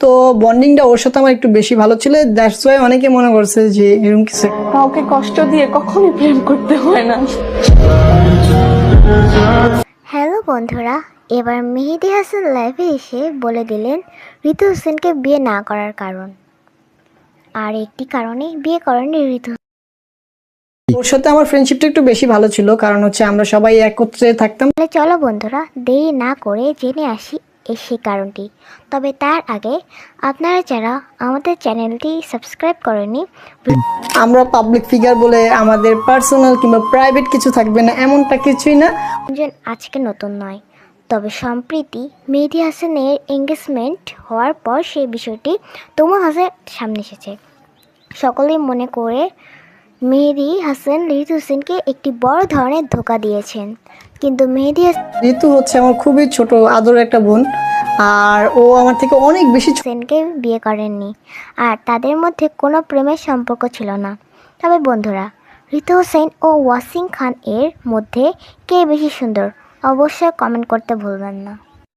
তো বন্ডিংটা ওর সাথে আমার একটু বেশি ভালো ছিল, দ্যাটস ওয়াই অনেকে মনে করছে যে এরকম কিছু। কাউকে কষ্ট দিয়ে কখনোই প্রেম করতে হয় না। হ্যালো বন্ধুরা, এবার মেহেদী হাসান লাইভে এসে বলে দিলেন ঋতু হোসেনকে বিয়ে না করার কারণ। আর একটি কারণে বিয়ে করেননি ঋতু। ওর সাথে আমার ফ্রেন্ডশিপটা একটু বেশি ভালো ছিল, কারণ হচ্ছে আমরা সবাই একত্রে থাকতাম। তাহলে চলো বন্ধুরা, দেরি না করে জেনে আসি সেই কারণটি। তবে তার আগে আপনারা যারা আমাদের চ্যানেলটি সাবস্ক্রাইব করেনি, আমরা পাবলিক ফিগার বলে আমাদের পার্সোনাল কিংবা প্রাইভেট কিছু থাকবে না, এমনটা কিছুই না। আজকে নতুন নয়, তবে সম্প্রতি মেহেদী হাসানের এঙ্গেজমেন্ট হওয়ার পর সেই বিষয়টি তোমার হাসানের সামনে এসেছে। সকলেই মনে করে মেহেদী হাসান ঋতু হোসেনকে একটি বড় ধরনের ধোঁকা দিয়েছেন, কিন্তু মেহেদী ঋতু হচ্ছে আমার খুবই ছোট আদরের একটা বোন, আর ও আমার থেকে অনেক বেশি হোসেনকে বিয়ে করেননি, আর তাদের মধ্যে কোনো প্রেমের সম্পর্ক ছিল না। তবে বন্ধুরা, ঋতু হোসেন ও ওয়াসিম খান এর মধ্যে কে বেশি সুন্দর অবশ্যই কমেন্ট করতে ভুলবেন না।